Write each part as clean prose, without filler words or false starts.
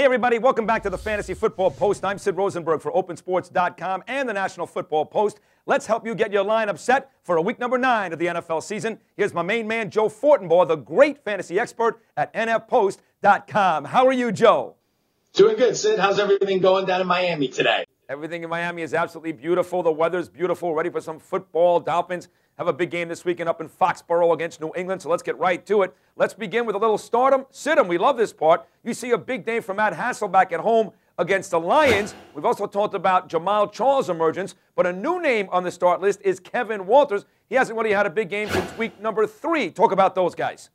Hey, everybody. Welcome back to the Fantasy Football Post. I'm Sid Rosenberg for OpenSports.com and the National Football Post. Let's help you get your lineup set for a week number 9 of the NFL season. Here's my main man, Joe Fortenbaugh, the great fantasy expert at NFPost.com. How are you, Joe? Doing good, Sid. How's everything going down in Miami today? Everything in Miami is absolutely beautiful. The weather's beautiful. Ready for some football. Dolphins have a big game this weekend up in Foxborough against New England, so let's get right to it. Let's begin with a little stardom. Sit 'em. We love this part. You see a big day from Matt Hasselbeck at home against the Lions. We've also talked about Jamal Charles' emergence, but a new name on the start list is Kevin Walters. He hasn't really had a big game since week number 3. Talk about those guys.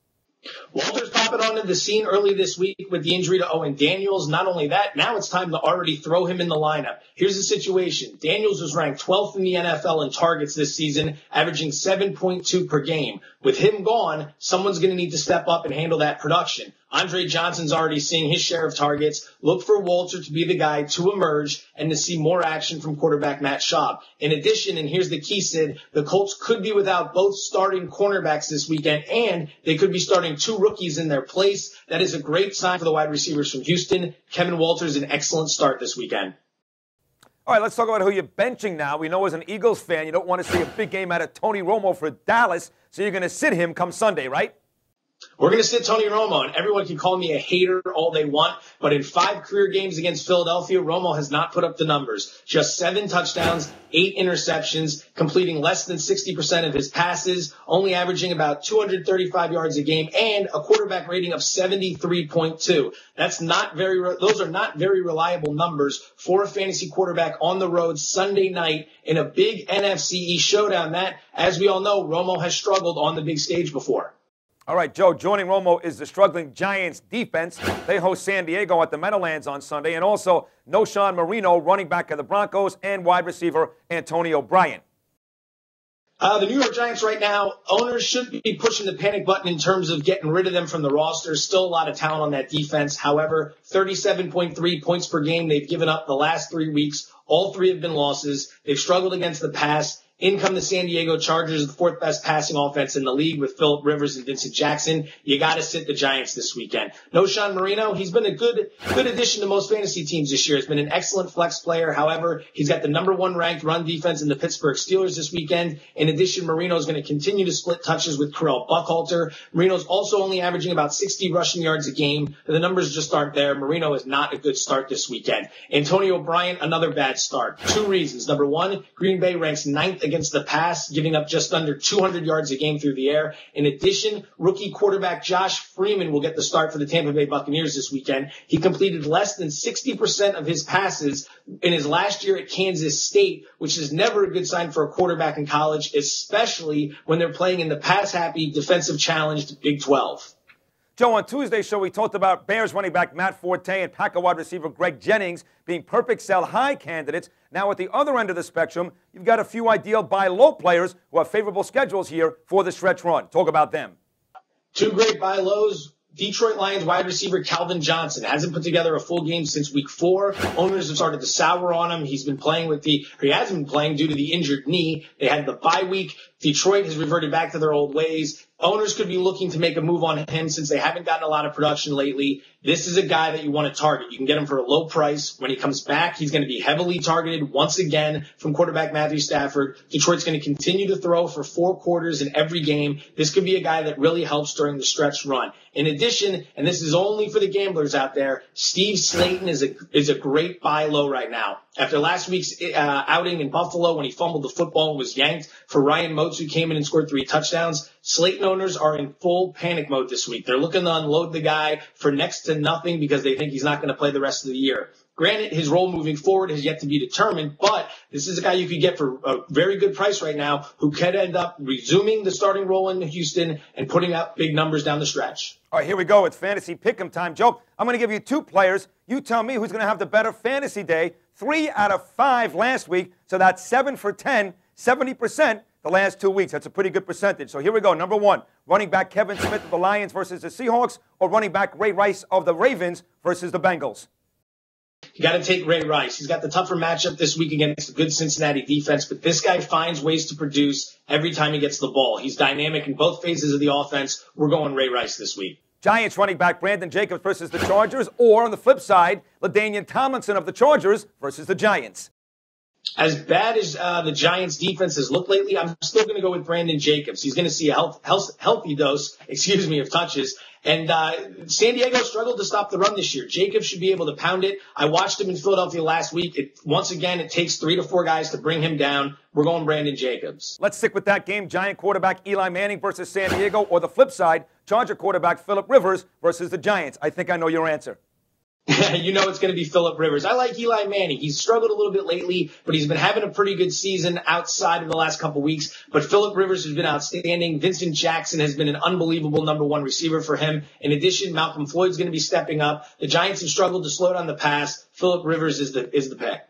Walters popping onto the scene early this week with the injury to Owen Daniels. Not only that, now it's time to already throw him in the lineup. Here's the situation. Daniels was ranked 12th in the NFL in targets this season, averaging 7.2 per game. With him gone, someone's going to need to step up and handle that production. Andre Johnson's already seeing his share of targets. Look for Walter to be the guy to emerge and to see more action from quarterback Matt Schaub. In addition, and here's the key, Sid, the Colts could be without both starting cornerbacks this weekend, and they could be starting 2 rookies in their place. That is a great sign for the wide receivers from Houston. Kevin Walters, an excellent start this weekend. All right, let's talk about who you're benching now. We know as an Eagles fan, you don't want to see a big game out of Tony Romo for Dallas, so you're going to sit him come Sunday, right? We're going to sit Tony Romo, and everyone can call me a hater all they want, but in 5 career games against Philadelphia, Romo has not put up the numbers. Just 7 touchdowns, 8 interceptions, completing less than 60% of his passes, only averaging about 235 yards a game, and a quarterback rating of 73.2. Those are not very reliable numbers for a fantasy quarterback on the road Sunday night in a big NFC East showdown that, as we all know, Romo has struggled on the big stage before. All right, Joe, joining Romo is the struggling Giants defense. They host San Diego at the Meadowlands on Sunday, and also Noshan Marino, running back of the Broncos, and wide receiver Antonio Bryant. The New York Giants right now, owners should be pushing the panic button in terms of getting rid of them from the roster. Still a lot of talent on that defense. However, 37.3 points per game they've given up the last 3 weeks. All 3 have been losses. They've struggled against the pass. In come the San Diego Chargers, the 4th best passing offense in the league with Phillip Rivers and Vincent Jackson. You got to sit the Giants this weekend. Noshan Marino, he's been a good addition to most fantasy teams this year. He's been an excellent flex player. However, he's got the number 1 ranked run defense in the Pittsburgh Steelers this weekend. In addition, Marino is going to continue to split touches with Correll Buckhalter. Marino's also only averaging about 60 rushing yards a game. The numbers just aren't there. Marino is not a good start this weekend. Antonio Bryant, another bad start. 2 reasons. Number 1, Green Bay ranks 9th against the pass, giving up just under 200 yards a game through the air. In addition, rookie quarterback Josh Freeman will get the start for the Tampa Bay Buccaneers this weekend. He completed less than 60% of his passes in his last year at Kansas State, which is never a good sign for a quarterback in college, especially when they're playing in the pass-happy, defensive-challenged Big 12. Joe, on Tuesday's show, we talked about Bears running back Matt Forte and Packer wide receiver Greg Jennings being perfect sell-high candidates. Now, at the other end of the spectrum, you've got a few ideal buy-low players who have favorable schedules here for the stretch run. Talk about them. 2 great buy-lows. Detroit Lions wide receiver Calvin Johnson hasn't put together a full game since week 4. Owners have started to sour on him. He hasn't been playing due to the injured knee. They had the bye week. Detroit has reverted back to their old ways. Owners could be looking to make a move on him since they haven't gotten a lot of production lately. This is a guy that you want to target. You can get him for a low price. When he comes back, he's going to be heavily targeted once again from quarterback Matthew Stafford. Detroit's going to continue to throw for 4 quarters in every game. This could be a guy that really helps during the stretch run. In addition, and this is only for the gamblers out there, Steve Slayton is a great buy low right now. After last week's outing in Buffalo when he fumbled the football and was yanked for Ryan Moats, who came in and scored 3 touchdowns, Slayton owners are in full panic mode this week. They're looking to unload the guy for next to nothing because they think he's not going to play the rest of the year. Granted, his role moving forward has yet to be determined, but this is a guy you could get for a very good price right now who could end up resuming the starting role in Houston and putting up big numbers down the stretch. All right, here we go. It's fantasy pick'em time. Joe, I'm going to give you 2 players. You tell me who's going to have the better fantasy day. 3 out of 5 last week, so that's 7 for 10, 70% the last 2 weeks. That's a pretty good percentage. So here we go. Number 1, running back Kevin Smith of the Lions versus the Seahawks, or running back Ray Rice of the Ravens versus the Bengals. You got to take Ray Rice. He's got the tougher matchup this week against a good Cincinnati defense, but this guy finds ways to produce every time he gets the ball. He's dynamic in both phases of the offense. We're going Ray Rice this week. Giants running back Brandon Jacobs versus the Chargers, or on the flip side, LaDainian Tomlinson of the Chargers versus the Giants. As bad as the Giants' defense has looked lately, I'm still going to go with Brandon Jacobs. He's going to see a healthy dose, of touches. And San Diego struggled to stop the run this year. Jacobs should be able to pound it. I watched him in Philadelphia last week. Once again, it takes 3 to 4 guys to bring him down. We're going Brandon Jacobs. Let's stick with that game. Giant quarterback Eli Manning versus San Diego, or the flip side, Charger quarterback Phillip Rivers versus the Giants. I think I know your answer. You know it's going to be Phillip Rivers. I like Eli Manning. He's struggled a little bit lately, but he's been having a pretty good season outside of the last couple weeks. But Phillip Rivers has been outstanding. Vincent Jackson has been an unbelievable number 1 receiver for him. In addition, Malcolm Floyd's going to be stepping up. The Giants have struggled to slow down the pass. Phillip Rivers is the pick.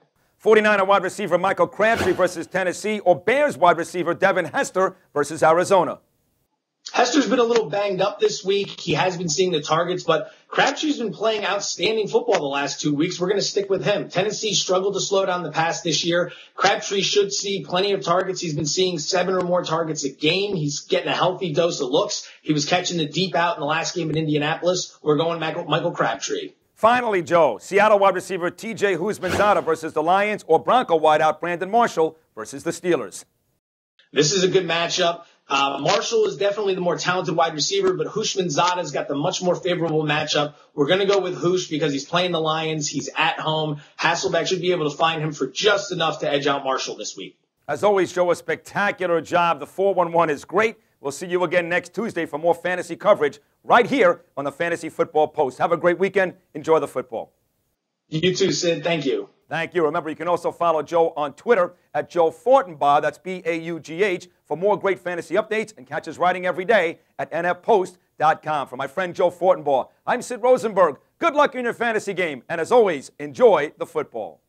49er wide receiver Michael Crabtree versus Tennessee, or Bears wide receiver Devin Hester versus Arizona. Hester's been a little banged up this week. He has been seeing the targets, but Crabtree's been playing outstanding football the last 2 weeks. We're going to stick with him. Tennessee struggled to slow down the pass this year. Crabtree should see plenty of targets. He's been seeing 7 or more targets a game. He's getting a healthy dose of looks. He was catching the deep out in the last game in Indianapolis. We're going Michael Crabtree. Finally, Joe, Seattle wide receiver T.J. Houshmandzadeh versus the Lions, or Bronco wideout Brandon Marshall versus the Steelers. This is a good matchup. Marshall is definitely the more talented wide receiver, but Houshmandzadeh's got the much more favorable matchup. We're going to go with Hoosh because he's playing the Lions. He's at home. Hasselbeck should be able to find him for just enough to edge out Marshall this week. As always, Joe, a spectacular job. The 411 is great. We'll see you again next Tuesday for more fantasy coverage right here on the Fantasy Football Post. Have a great weekend. Enjoy the football. You too, Sid. Thank you. Thank you. Remember, you can also follow Joe on Twitter at Joe Fortenbaugh. That's B-A-U-G-H for more great fantasy updates, and catch his writing every day at nfpost.com. For my friend Joe Fortenbaugh, I'm Sid Rosenberg. Good luck in your fantasy game, and as always, enjoy the football.